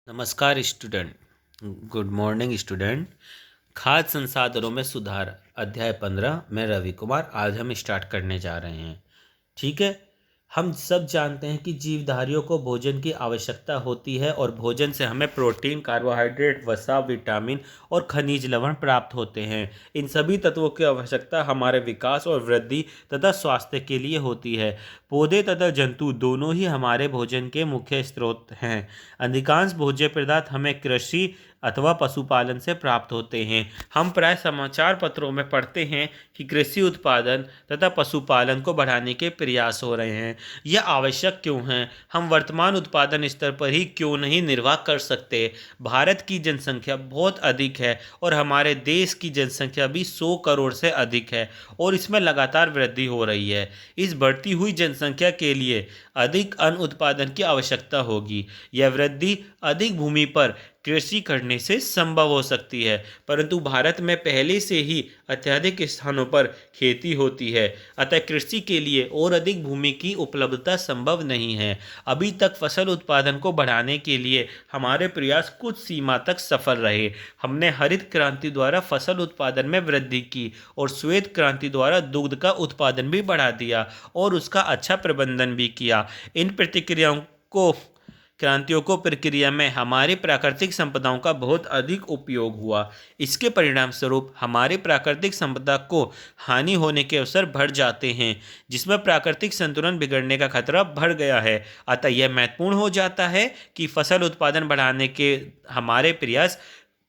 नमस्कार student. Good morning student. खाद्य संसाधनों में सुधार अध्याय 15 में रवि कुमार। आज हम स्टार्ट करने जा रहे हैं। ठीक है। हम सब जानते हैं कि जीवधारियों को भोजन की आवश्यकता होती है और भोजन से हमें प्रोटीन, कार्बोहाइड्रेट, वसा, विटामिन और खनिज लवण प्राप्त होते हैं। इन सभी तत्वों की आवश्यकता हमारे विकास और वृद्धि तथा स्वास्थ्य के लिए होती है। पौधे तथा जंतु दोनों ही हमारे भोजन के मुख्य स्रोत हैं। अधिकांश भोज्य पदार्थ हमें कृषि अथवा पशुपालन से प्राप्त होते हैं। हम प्राय समाचार पत्रों में पढ़ते हैं कि कृषि उत्पादन तथा पशुपालन को बढ़ाने के प्रयास हो रहे हैं। यह आवश्यक क्यों है? हम वर्तमान उत्पादन स्तर पर ही क्यों नहीं निर्वाह कर सकते? भारत की जनसंख्या बहुत अधिक है और हमारे देश की जनसंख्या भी 100 करोड़ से अधिक है और इसमें लगातार वृद्धि हो रही है। इस बढ़ती हुई जनसंख्या के लिए अधिक अन्न उत्पादन की आवश्यकता होगी। यह वृद्धि अधिक भूमि पर कृषि करने से संभव हो सकती है, परंतु भारत में पहले से ही अत्यधिक स्थानों पर खेती होती है, अतः कृषि के लिए और अधिक भूमि की उपलब्धता संभव नहीं है। अभी तक फसल उत्पादन को बढ़ाने के लिए हमारे प्रयास कुछ सीमा तक सफल रहे। हमने हरित क्रांति द्वारा फसल उत्पादन में वृद्धि की और श्वेत क्रांति द्वारा दुग्ध का उत्पादन भी बढ़ा दिया और उसका अच्छा प्रबंधन भी किया। इन क्रांतियों को प्रक्रिया में हमारी प्राकृतिक संपदाओं का बहुत अधिक उपयोग हुआ। इसके परिणाम स्वरूप हमारी प्राकृतिक संपदा को हानि होने के अवसर बढ़ जाते हैं, जिसमें प्राकृतिक संतुलन बिगड़ने का खतरा बढ़ गया है। अतः यह महत्वपूर्ण हो जाता है कि फसल उत्पादन बढ़ाने के हमारे प्रयास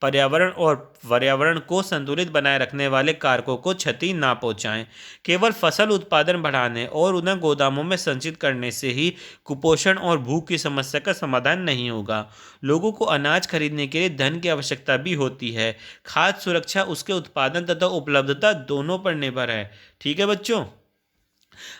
पर्यावरण को संतुलित बनाए रखने वाले कारकों को क्षति ना पहुंचाएं। केवल फसल उत्पादन बढ़ाने और उन्हें गोदामों में संचित करने से ही कुपोषण और भूख की समस्या का समाधान नहीं होगा। लोगों को अनाज खरीदने के लिए धन की आवश्यकता भी होती है। खाद्य सुरक्षा उसके उत्पादन तथा उपलब्धता दोनों पर निर्भर है। ठीक है बच्चों।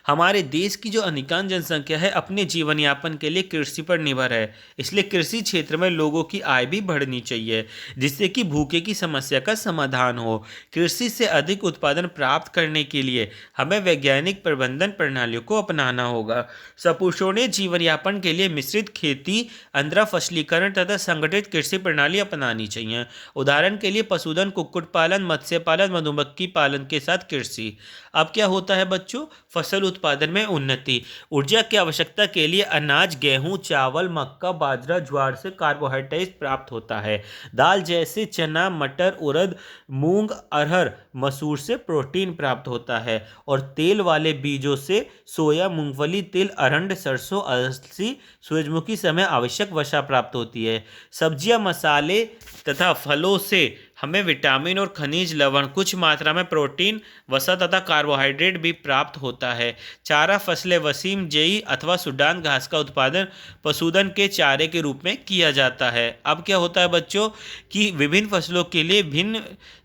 हमारे देश की जो अधिकांश जनसंख्या है अपने जीवन यापन के लिए कृषि पर निर्भर है। इसलिए कृषि क्षेत्र में लोगों की आय भी बढ़नी चाहिए, जिससे कि भूखे की समस्या का समाधान हो। कृषि से अधिक उत्पादन प्राप्त करने के लिए हमें वैज्ञानिक प्रबंधन प्रणालियों को अपनाना होगा। सपुष्पनीय जीवन यापन के लिए मिश्रित खेती, अंतरा फसलीकरण तथा संगठित कृषि प्रणाली अपनानी चाहिए। उदाहरण के लिए पशुधन, कुक्कुट पालन, मत्स्य पालन, मधुमक्खी पालन के साथ कृषि। अब क्या होता है बच्चों? फसल उत्पादन में उन्नति। ऊर्जा की आवश्यकता के लिए अनाज, गेहूं, चावल, मक्का, बाजरा, ज्वार से कार्बोहाइड्रेट प्राप्त होता है। दाल जैसे चना, मटर, उड़द, मूंग, अरहर, मसूर से प्रोटीन प्राप्त होता है और तेल वाले बीजों से सोया, मूंगफली, तिल, अरंड, सरसों, अलसी, सूरजमुखी से हमें आवश्यक वसा प्राप्त होती है। सब्जियां, मसाले तथा फलों से हमें विटामिन और खनिज लवण, कुछ मात्रा में प्रोटीन, वसा तथा कार्बोहाइड्रेट भी प्राप्त होता है। चारा फसलें वसीम, जेई अथवा सूडान घास का उत्पादन पशुधन के चारे के रूप में किया जाता है। अब क्या होता है बच्चों कि विभिन्न फसलों के लिए भिन्न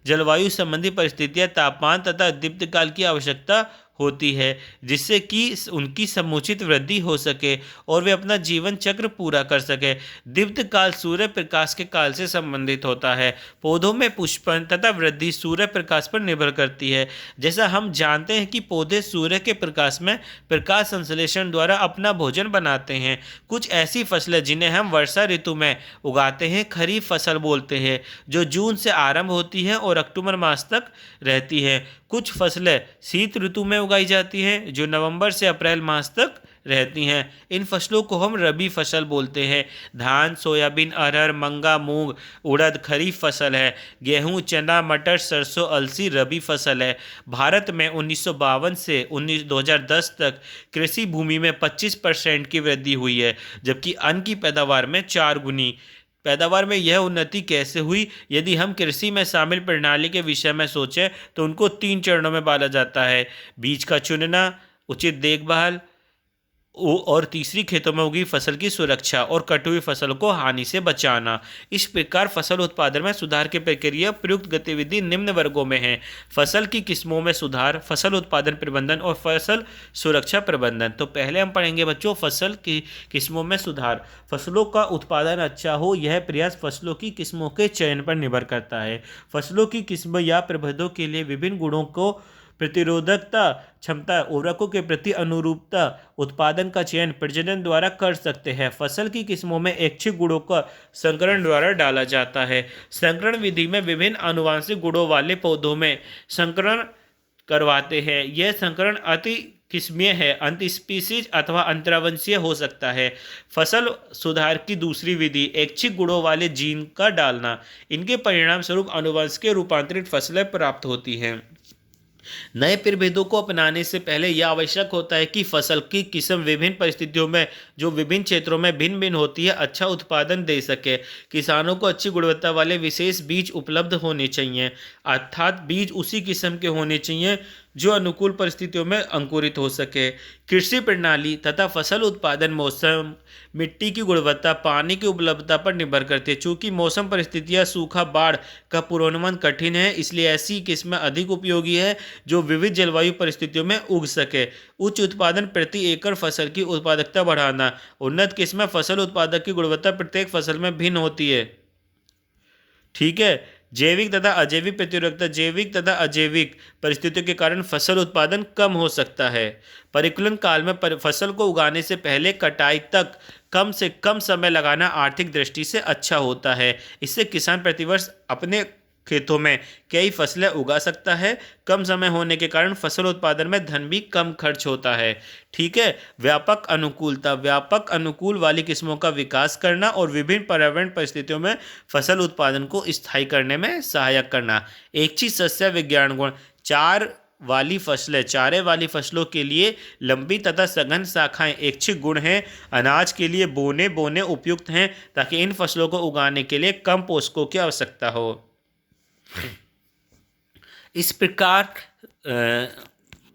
जलवायु संबंधी परिस्थितियां, तापमान तथा दीप्तकाल की आवश्यकता होती है, जिससे कि उनकी समुचित वृद्धि हो सके और वे अपना जीवन चक्र पूरा कर सके। दीप्त काल सूर्य प्रकाश के काल से संबंधित होता है। पौधों में पुष्पन तथा वृद्धि सूर्य प्रकाश पर निर्भर करती है। जैसा हम जानते हैं कि पौधे सूर्य के प्रकाश में प्रकाश संश्लेषण द्वारा अपना भोजन बनाते हैं। कुछ ऐसी फसलें जिन्हें हम वर्षा ऋतु में उगाते हैं खरीफ फसल बोलते हैं, जो जून से आरंभ होती है और अक्टूबर मास तक रहती है। कुछ फसलें शीत ऋतु में उगाई जाती हैं, जो नवंबर से अप्रैल मास तक रहती हैं। इन फसलों को हम रबी फसल बोलते हैं। धान, सोयाबीन, अरहर, मंगा, मूंग, उड़द खरीफ फसल है। गेहूं, चना, मटर, सरसों, अलसी रबी फसल है। भारत में 1952 से 2010 तक कृषि भूमि में 25% की वृद्धि हुई है, जबकि अन्न की पैदावार में 4 गुनी। पैदावार में यह उन्नति कैसे हुई? यदि हम कृषि में शामिल प्रणाली के विषय में सोचें तो उनको 3 चरणों में बांटा जाता है। बीज का चुनना, उचित देखभाल और तीसरी खेतों में उगी फसल की सुरक्षा और कटी हुई फसल को हानि से बचाना। इस प्रकार फसल उत्पादन में सुधार की प्रक्रिया प्रयुक्त गतिविधि निम्न वर्गों में है: फसल की किस्मों में सुधार, फसल उत्पादन प्रबंधन और फसल सुरक्षा प्रबंधन। तो पहले हम पढ़ेंगे बच्चों फसल की किस्मों में सुधार। फसलों का उत्पादन अच्छा हो, यह प्रयास फसलों की किस्मों के चयन पर निर्भर करता है। फसलों की किस्म या प्रभेदों के लिए विभिन्न गुणों को प्रतिरोधकता क्षमता, उर्वरकों के प्रति अनुरूपता, उत्पादन का चयन प्रजनन द्वारा कर सकते हैं। फसल की किस्मों में ऐच्छिक गुणों का संकरण द्वारा डाला जाता है। संकरण विधि में विभिन्न आनुवांशिक गुणों वाले पौधों में संकरण करवाते हैं। यह संकरण अति किस्मीय है, अंतस्पीशीज अथवा अंतरावंशीय हो सकता है। फसल सुधार की दूसरी विधि ऐच्छिक गुणों वाले जीन का डालना। इनके परिणाम स्वरूप आनुवंशिक रूपांतरित फसलें प्राप्त होती हैं। नए प्रभेदों को अपनाने से पहले यह आवश्यक होता है कि फसल की किस्म विभिन्न परिस्थितियों में, जो विभिन्न क्षेत्रों में भिन्न भिन्न होती है, अच्छा उत्पादन दे सके। किसानों को अच्छी गुणवत्ता वाले विशेष बीज उपलब्ध होने चाहिए, अर्थात बीज उसी किस्म के होने चाहिए जो अनुकूल परिस्थितियों में अंकुरित हो सके। कृषि प्रणाली तथा फसल उत्पादन मौसम, मिट्टी की गुणवत्ता, पानी की उपलब्धता पर निर्भर करती है। चूंकि मौसम परिस्थितियां, सूखा, बाढ़ का पूर्वानुमान कठिन है, इसलिए ऐसी किस्में अधिक उपयोगी है जो विविध जलवायु परिस्थितियों में उग सके। उच्च उत्पादन प्रति एकड़ फसल की उत्पादकता बढ़ाना। उन्नत किस्में फसल उत्पादक की गुणवत्ता प्रत्येक फसल में भिन्न होती है। ठीक है। जैविक तथा अजैविक प्रतिरोधकता। जैविक तथा अजैविक परिस्थितियों के कारण फसल उत्पादन कम हो सकता है। परिकुलन काल में फसल को उगाने से पहले कटाई तक कम से कम समय लगाना आर्थिक दृष्टि से अच्छा होता है। इससे किसान प्रतिवर्ष अपने खेतों में कई फसलें उगा सकता है। कम समय होने के कारण फसल उत्पादन में धन भी कम खर्च होता है। ठीक है। व्यापक अनुकूलता। व्यापक अनुकूल वाली किस्मों का विकास करना और विभिन्न पर्यावरण परिस्थितियों में फसल उत्पादन को स्थायी करने में सहायक करना। ऐच्छिक सस्य विज्ञान गुण। चारे वाली फसलों के लिए लंबी तथा सघन शाखाएं ऐच्छिक गुण हैं। अनाज के लिए बोने बोने उपयुक्त हैं ताकि इन फसलों को उगाने के लिए कम पोषकों की आवश्यकता हो। इस प्रकार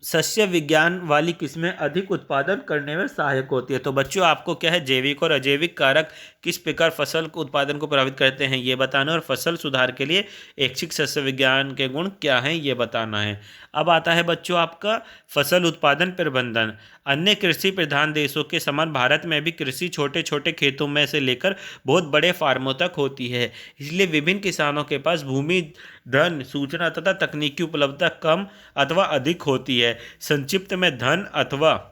सस्य विज्ञान वाली किस्में अधिक उत्पादन करने में सहायक होती है। तो बच्चों, आपको क्या है, जैविक और अजैविक कारक किस प्रकार फसल को उत्पादन को प्रभावित करते हैं ये बताना, और फसल सुधार के लिए ऐच्छिक सस्य विज्ञान के गुण क्या हैं ये बताना है। अब आता है बच्चों आपका फसल उत्पादन प्रबंधन। अन्य कृषि प्रधान देशों के समान भारत में भी कृषि छोटे छोटे खेतों में से लेकर बहुत बड़े फार्मों तक होती है। इसलिए विभिन्न किसानों के पास भूमि, धन, सूचना तथा तकनीक की उपलब्धता कम अथवा अधिक होती है। संक्षिप्त में, धन अथवा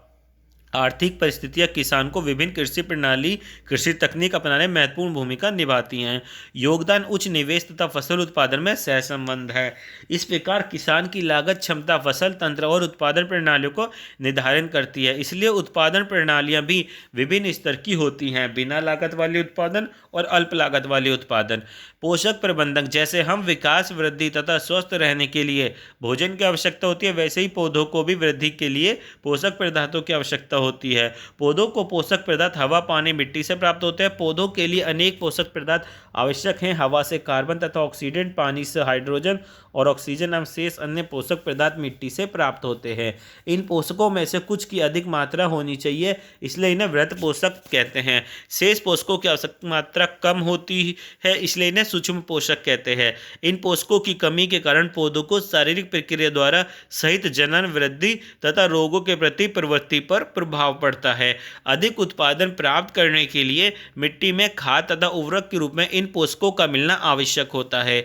आर्थिक परिस्थितियां किसान को विभिन्न कृषि प्रणाली, कृषि तकनीक अपनाने में महत्वपूर्ण भूमिका निभाती हैं। योगदान उच्च निवेश तथा फसल उत्पादन में सहसंबंध है। इस प्रकार किसान की लागत क्षमता फसल तंत्र और उत्पादन प्रणालियों को निर्धारण करती है। इसलिए उत्पादन प्रणालियां भी विभिन्न स्तर की होती हैं, बिना लागत वाली उत्पादन और अल्प लागत वाली उत्पादन। पोषक प्रबंधन। जैसे हम विकास, वृद्धि तथा स्वस्थ रहने के लिए भोजन की आवश्यकता होती है, वैसे ही पौधों को भी वृद्धि के लिए पोषक पदार्थों की आवश्यकता होती है। पौधों को पोषक पदार्थ हवा, पानी, मिट्टी से प्राप्त होते हैं। पौधों के लिए अनेक पोषक पदार्थ आवश्यक हैं। हवा से कार्बन तथा ऑक्सीजन, पानी से हाइड्रोजन और ऑक्सीजन एवं शेष अन्य पोषक पदार्थ मिट्टी से प्राप्त होते हैं। इन पोषकों में से कुछ की अधिक मात्रा होनी चाहिए, इसलिए इन्हें वृत्त पोषक कहते हैं। शेष पोषकों की आवश्यक मात्रा कम होती है, इसलिए इन्हें सूक्ष्म पोषक कहते हैं। इन पोषकों की कमी के कारण पौधों को शारीरिक प्रक्रिया द्वारा सहित जनन, वृद्धि तथा रोगों के प्रति प्रवृत्ति पर प्रभाव पड़ता है। अधिक उत्पादन प्राप्त करने के लिए मिट्टी में खाद तथा उर्वरक के रूप में इन पोषकों का मिलना आवश्यक होता है।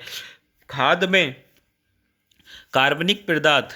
खाद में कार्बनिक पदार्थ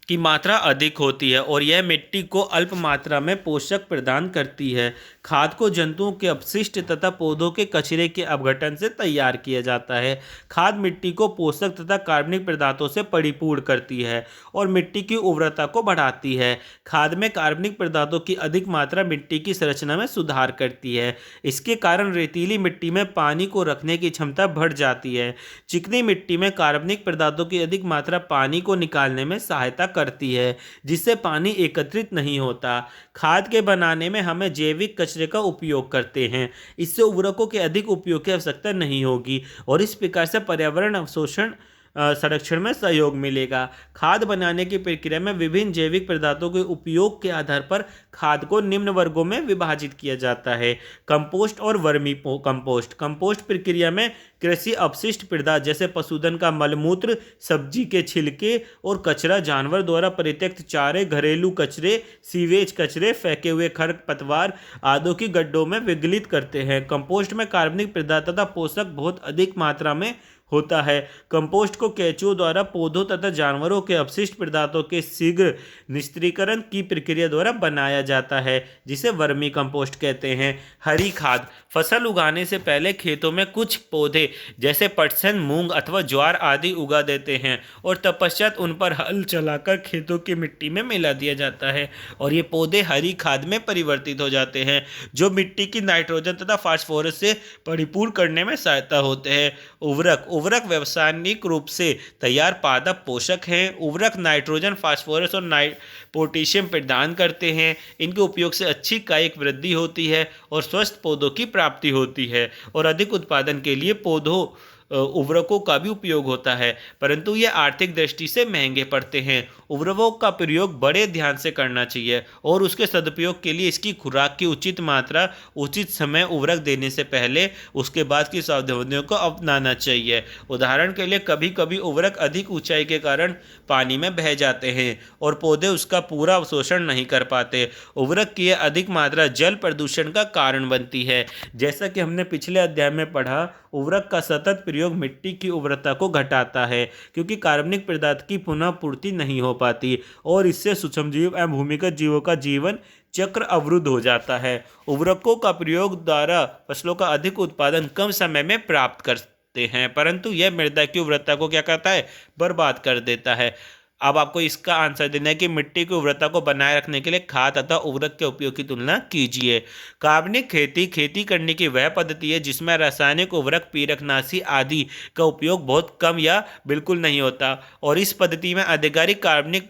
की मात्रा अधिक होती है और यह मिट्टी को अल्प मात्रा में पोषक प्रदान करती है। खाद को जंतुओं के अपशिष्ट तथा पौधों के कचरे के अपघटन से तैयार किया जाता है। खाद मिट्टी को पोषक तथा कार्बनिक पदार्थों से परिपूर्ण करती है और मिट्टी की उर्वरता को बढ़ाती है। खाद में कार्बनिक पदार्थों की अधिक मात्रा मिट्टी की संरचना में सुधार करती है। इसके कारण रेतीली मिट्टी में पानी को रखने की क्षमता बढ़ जाती है। चिकनी मिट्टी में कार्बनिक पदार्थों की अधिक मात्रा पानी को निकालने में सहायता करती है, जिससे पानी एकत्रित नहीं होता। खाद के बनाने में हमें जैविक कचरे का उपयोग करते हैं। इससे उर्वरकों के अधिक उपयोग की आवश्यकता नहीं होगी और इस प्रकार से पर्यावरण अवशोषण संरक्षण में सहयोग मिलेगा। खाद बनाने की प्रक्रिया में विभिन्न जैविक पदार्थों के उपयोग के आधार पर खाद को निम्न वर्गों में विभाजित किया जाता है। कंपोस्ट और वर्मी कंपोस्ट। कंपोस्ट प्रक्रिया में कृषि अपशिष्ट पदार्थ जैसे पशुधन का मलमूत्र, सब्जी के छिलके और कचरा, जानवर द्वारा परित्यक्त चारे, घरेलू कचरे, सीवेज कचरे, फेंके हुए खरपतवार आदि की गड्ढों में विघटित करते हैं। कंपोस्ट में कार्बनिक पदार्थ तथा पोषक बहुत अधिक मात्रा में होता है। कंपोस्ट को केंचुओं द्वारा पौधों तथा जानवरों के अपशिष्ट पदार्थों के शीघ्र निस्त्रीकरण की प्रक्रिया द्वारा बनाया जाता है, जिसे वर्मी कंपोस्ट कहते हैं। हरी खाद। फसल उगाने से पहले खेतों में कुछ पौधे जैसे पटसन, मूंग अथवा ज्वार आदि उगा देते हैं और तत्पश्चात उन पर हल चलाकर खेतों की मिट्टी में मिला दिया जाता है और ये पौधे हरी खाद में परिवर्तित हो जाते हैं, जो मिट्टी की नाइट्रोजन तथा फास्फोरस से परिपूर्ण करने में सहायता होते हैं। उर्वरक। उर्वरक रासायनिक रूप से तैयार पादप पोषक हैं। उर्वरक नाइट्रोजन, फास्फोरस और पोटेशियम प्रदान करते हैं। इनके उपयोग से अच्छी कायिक वृद्धि होती है और स्वस्थ पौधों की प्राप्ति होती है और अधिक उत्पादन के लिए पौधों उर्वरकों का भी उपयोग होता है, परंतु ये आर्थिक दृष्टि से महंगे पड़ते हैं। उर्वरकों का प्रयोग बड़े ध्यान से करना चाहिए और उसके सदुपयोग के लिए इसकी खुराक की उचित मात्रा, उचित समय उर्वरक देने से पहले उसके बाद की सावधानियों को अपनाना चाहिए। उदाहरण के लिए कभी कभी उर्वरक अधिक ऊंचाई के कारण पानी में बह जाते हैं और पौधे उसका पूरा अवशोषण नहीं कर पाते। उर्वरक की अधिक मात्रा जल प्रदूषण का कारण बनती है। जैसा कि हमने पिछले अध्याय में पढ़ा, उर्वरक का सतत प्रयोग मिट्टी की उर्वरता को घटाता है क्योंकि कार्बनिक पदार्थ की पुनः पूर्ति नहीं हो पाती और इससे सूक्ष्मजीव एवं भूमिगत जीवों का जीवन चक्र अवरुद्ध हो जाता है। उर्वरकों का प्रयोग द्वारा फसलों का अधिक उत्पादन कम समय में प्राप्त करते हैं, परंतु यह मृदा की उर्वरता को क्या करता है, बर्बाद कर देता है। अब आपको इसका आंसर देना है कि मिट्टी की उर्वरता को बनाए रखने के लिए खाद तथा उर्वरक के उपयोग की तुलना कीजिए। कार्बनिक खेती करने की वह पद्धति है जिसमें रासायनिक उर्वरक, पीरकनाशी आदि का उपयोग बहुत कम या बिल्कुल नहीं होता और इस पद्धति में आधिकारिक कार्बनिक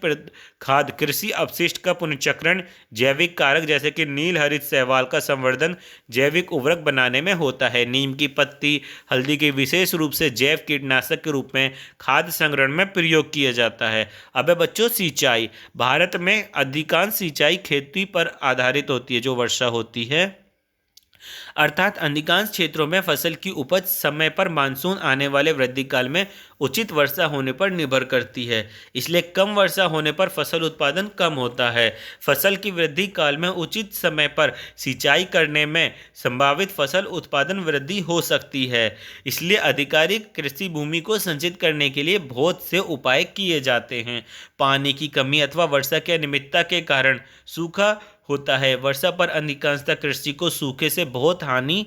खाद, कृषि अपशिष्ट का पुनर्चक्रण, जैविक कारक जैसे कि नील हरित शैवाल का संवर्धन जैविक उर्वरक बनाने में होता है। नीम की पत्ती, हल्दी के विशेष रूप से जैव कीटनाशक के रूप में खाद्य संग्रहण में प्रयोग किया जाता है। अब बच्चों, सिंचाई। भारत में अधिकांश सिंचाई खेती पर आधारित होती है, जो वर्षा होती है, अर्थात अधिकांश क्षेत्रों में फसल की उपज समय पर मानसून आने वाले वृद्धि काल में उचित वर्षा होने पर निर्भर करती है। इसलिए कम वर्षा होने पर फसल उत्पादन कम होता है। फसल की वृद्धि काल में उचित समय पर सिंचाई करने में संभावित फसल उत्पादन वृद्धि हो सकती है। इसलिए आधिकारिक कृषि भूमि को संचित करने के लिए बहुत से उपाय किए जाते हैं। पानी की कमी अथवा वर्षा की अनियमितता के कारण सूखा होता है। वर्षा पर अधिकांशतः कृषि को सूखे से बहुत हानि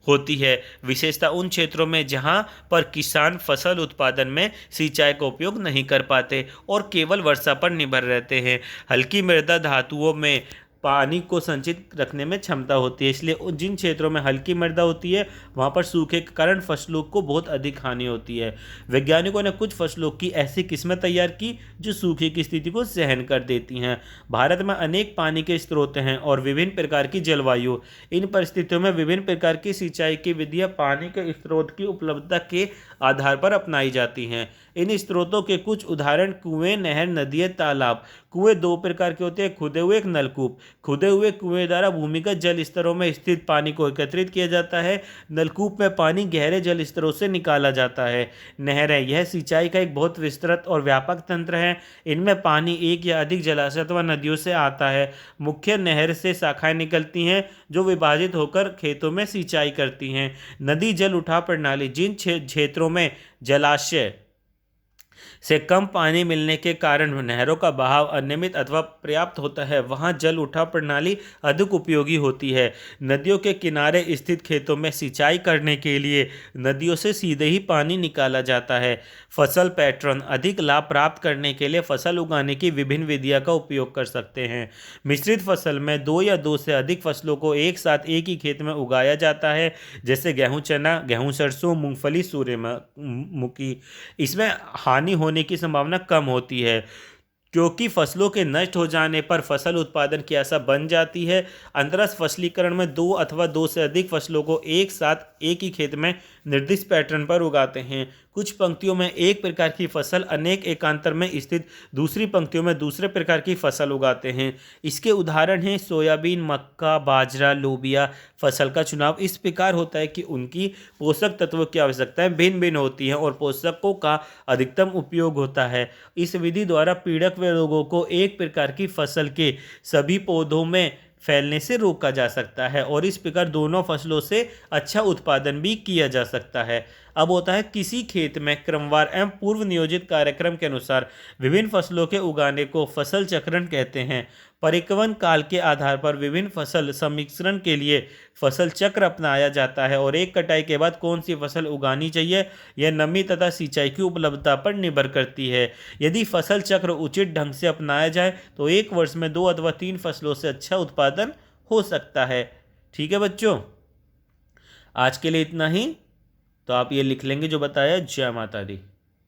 होती है, विशेषतः उन क्षेत्रों में जहां पर किसान फसल उत्पादन में सिंचाई का उपयोग नहीं कर पाते और केवल वर्षा पर निर्भर रहते हैं। हल्की मृदा धातुओं में पानी को संचित रखने में क्षमता होती है, इसलिए जिन क्षेत्रों में हल्की मृदा होती है वहाँ पर सूखे के कारण फसलों को बहुत अधिक हानि होती है। वैज्ञानिकों ने कुछ फसलों की ऐसी किस्में तैयार की जो सूखे की स्थिति को सहन कर देती हैं। भारत में अनेक पानी के स्रोत हैं और विभिन्न प्रकार की जलवायु। इन परिस्थितियों में विभिन्न प्रकार की सिंचाई की विधियाँ पानी के स्रोत की उपलब्धता के आधार पर अपनाई जाती हैं। इन स्रोतों के कुछ उदाहरण कुएं, नहर, नदियाँ, तालाब। कुएं दो प्रकार के होते हैं, खुदे हुए, एक नलकूप। खुदे हुए कुएं द्वारा भूमिगत जल स्तरों में स्थित पानी को एकत्रित किया जाता है। नलकूप में पानी गहरे जल स्तरों से निकाला जाता है। नहरें, यह सिंचाई का एक बहुत विस्तृत और व्यापक तंत्र है। इनमें पानी एक या अधिक जलाशय अथवा नदियों से आता है। मुख्य नहर से शाखाएं निकलती हैं जो विभाजित होकर खेतों में सिंचाई करती हैं। नदी जल उठाव प्रणाली, जिन क्षेत्रों में जलाशय से कम पानी मिलने के कारण नहरों का बहाव अनियमित अथवा पर्याप्त होता है, वहां जल उठाव प्रणाली अधिक उपयोगी होती है। नदियों के किनारे स्थित खेतों में सिंचाई करने के लिए नदियों से सीधे ही पानी निकाला जाता है। फसल पैटर्न, अधिक लाभ प्राप्त करने के लिए फसल उगाने की विभिन्न विधियों का उपयोग कर सकते हैं। मिश्रित फसल में दो या दो से अधिक फसलों को एक साथ एक ही खेत में उगाया जाता है, जैसे गेहूं, चना, गेहूं, सरसों, मूंगफली, सूर्यमुखी। इसमें हानि होने की संभावना कम होती है क्योंकि फसलों के नष्ट हो जाने पर फसल उत्पादन की आशा बन जाती है। अंतरस फसलीकरण में दो अथवा दो से अधिक फसलों को एक साथ एक ही खेत में निर्दिष्ट पैटर्न पर उगाते हैं। कुछ पंक्तियों में एक प्रकार की फसल अनेक एकांतर में स्थित दूसरी पंक्तियों में दूसरे प्रकार की फसल उगाते हैं। इसके उदाहरण हैं सोयाबीन, मक्का, बाजरा, लोबिया। फसल का चुनाव इस प्रकार होता है कि उनकी पोषक तत्वों की आवश्यकताएं भिन्न भिन्न होती हैं और पोषकों का अधिकतम उपयोग होता है। इस विधि द्वारा पीड़क व रोगों को एक प्रकार की फसल के सभी पौधों में फैलने से रोका जा सकता है और इस प्रकार दोनों फसलों से अच्छा उत्पादन भी किया जा सकता है। अब होता है किसी खेत में क्रमवार एवं पूर्व नियोजित कार्यक्रम के अनुसार विभिन्न फसलों के उगाने को फसल चक्रण कहते हैं। परिपक्वन काल के आधार पर विभिन्न फसल सम्मिश्रण के लिए फसल चक्र अपनाया जाता है और एक कटाई के बाद कौन सी फसल उगानी चाहिए यह नमी तथा सिंचाई की उपलब्धता पर निर्भर करती है। यदि फसल चक्र उचित ढंग से अपनाया जाए तो एक वर्ष में 2 अथवा 3 फसलों से अच्छा उत्पादन हो सकता है। ठीक है बच्चों, आज के लिए इतना ही। तो आप ये लिख लेंगे जो बताया। जय माता दी।